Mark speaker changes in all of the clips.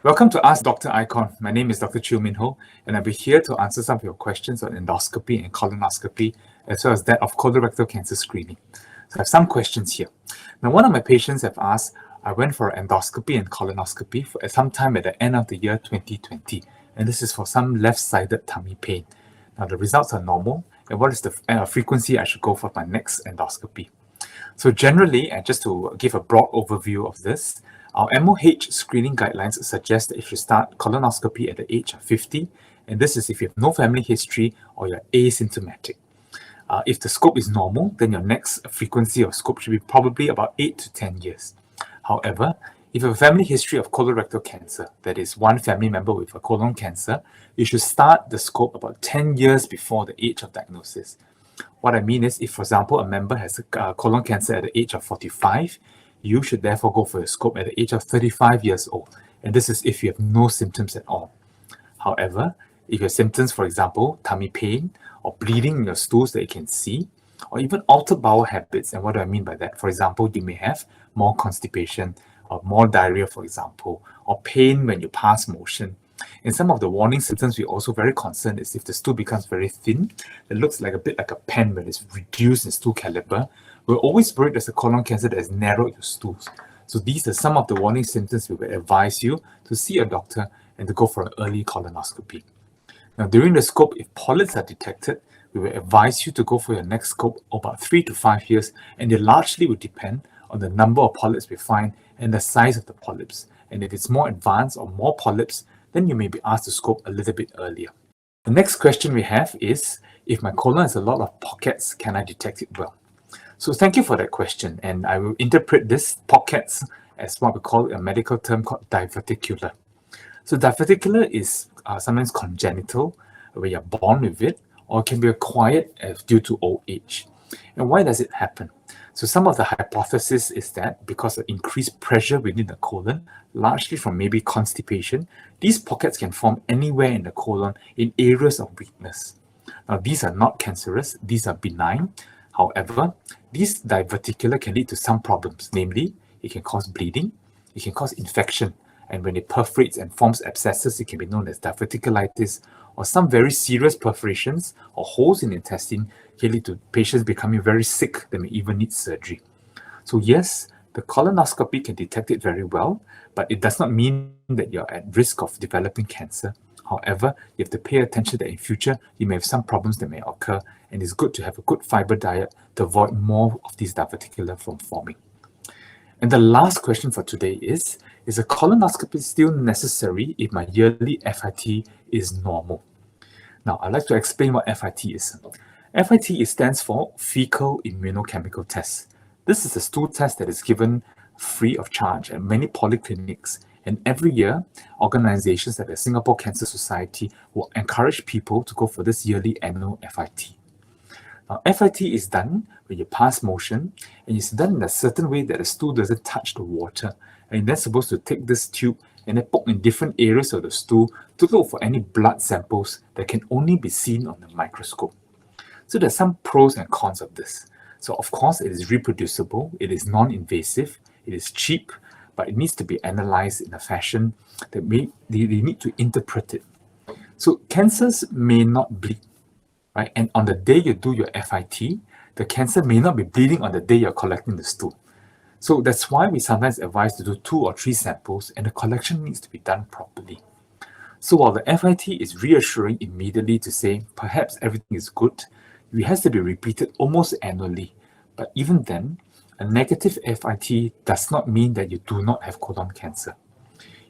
Speaker 1: Welcome to Ask Dr. Icon. My name is Dr. Chew Min Hoe, and I'll be here to answer some of your questions on endoscopy and colonoscopy, as well as that of colorectal cancer screening. So I have some questions here. Now, one of my patients have asked, I went for endoscopy and colonoscopy at some time at the end of the year 2020, and this is for some left-sided tummy pain. Now, the results are normal, and what is the frequency I should go for my next endoscopy? So generally, and just to give a broad overview of this, our MOH screening guidelines suggest that if you start colonoscopy at the age of 50, and this is if you have no family history or you're asymptomatic. If the scope is normal, then your next frequency of scope should be probably about 8 to 10 years. However, if you have a family history of colorectal cancer, that is one family member with a colon cancer, you should start the scope about 10 years before the age of diagnosis. What I mean is, if, for example, a member has a colon cancer at the age of 45, you should therefore go for a scope at the age of 35 years old. And this is if you have no symptoms at all. However, if you have symptoms, for example, tummy pain or bleeding in your stools that you can see, or even altered bowel habits, and what do I mean by that? For example, you may have more constipation or more diarrhea, for example, or pain when you pass motion. And some of the warning symptoms we're also very concerned is if the stool becomes very thin, it looks like a bit like a pen when it's reduced in stool caliber. We're always worried there's a colon cancer that has narrowed your stools. So these are some of the warning symptoms we would advise you to see a doctor and to go for an early colonoscopy. Now, during the scope, if polyps are detected, we will advise you to go for your next scope about 3 to 5 years, and they largely will depend on the number of polyps we find and the size of the polyps. And if it's more advanced or more polyps, then you may be asked to scope a little bit earlier. The next question we have is, if my colon has a lot of pockets, can I detect it well? So thank you for that question, and I will interpret this pockets as what we call a medical term called diverticular. So diverticular is sometimes congenital, where you're born with it, or it can be acquired due to old age. And why does it happen? So some of the hypothesis is that because of increased pressure within the colon, largely from maybe constipation, these pockets can form anywhere in the colon in areas of weakness. Now, these are not cancerous, these are benign. However, these diverticular can lead to some problems, namely, it can cause bleeding, it can cause infection, and when it perforates and forms abscesses, it can be known as diverticulitis, or some very serious perforations or holes in the intestine can lead to patients becoming very sick that may even need surgery. So yes, the colonoscopy can detect it very well, but it does not mean that you're at risk of developing cancer. However, you have to pay attention that in future, you may have some problems that may occur, and it's good to have a good fiber diet to avoid more of these diverticular from forming. And the last question for today is a colonoscopy still necessary if my yearly FIT is normal? Now, I'd like to explain what FIT is. FIT stands for Fecal Immunochemical Test. This is a stool test that is given free of charge at many polyclinics. And every year, organizations like the Singapore Cancer Society will encourage people to go for this yearly annual FIT. Now, FIT is done when you pass motion, and it's done in a certain way that the stool doesn't touch the water. And you're then supposed to take this tube and then poke in different areas of the stool to look for any blood samples that can only be seen on the microscope. So there's some pros and cons of this. So of course, it is reproducible, it is non-invasive, it is cheap, but it needs to be analyzed in a fashion that they need to interpret it. So cancers may not bleed, right? And on the day you do your FIT, the cancer may not be bleeding on the day you're collecting the stool. So that's why we sometimes advise to do 2 or 3 samples, and the collection needs to be done properly. So while the FIT is reassuring immediately to say perhaps everything is good, it has to be repeated almost annually. But even then, a negative FIT does not mean that you do not have colon cancer.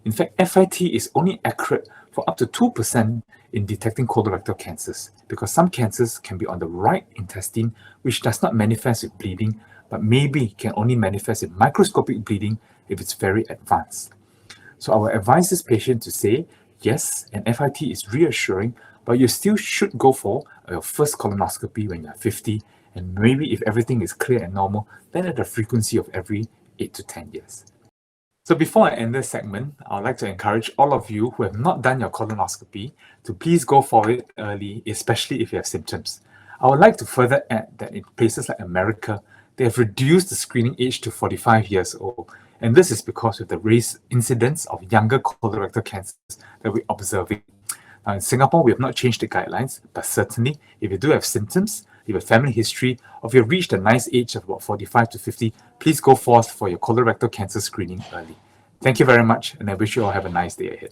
Speaker 1: In fact, FIT is only accurate for up to 2% in detecting colorectal cancers, because some cancers can be on the right intestine, which does not manifest with bleeding, but maybe can only manifest with microscopic bleeding if it's very advanced. So I will advise this patient to say, yes, an FIT is reassuring, but you still should go for your first colonoscopy when you're 50, and maybe if everything is clear and normal, then at a frequency of every 8 to 10 years. So before I end this segment, I would like to encourage all of you who have not done your colonoscopy to please go for it early, especially if you have symptoms. I would like to further add that in places like America, they have reduced the screening age to 45 years old. And this is because of the raised incidence of younger colorectal cancers that we're observing. Now, in Singapore, we have not changed the guidelines, but certainly, if you do have symptoms, you have a family history, or if you've reached a nice age of about 45 to 50, please go forth for your colorectal cancer screening early. Thank you very much, and I wish you all have a nice day ahead.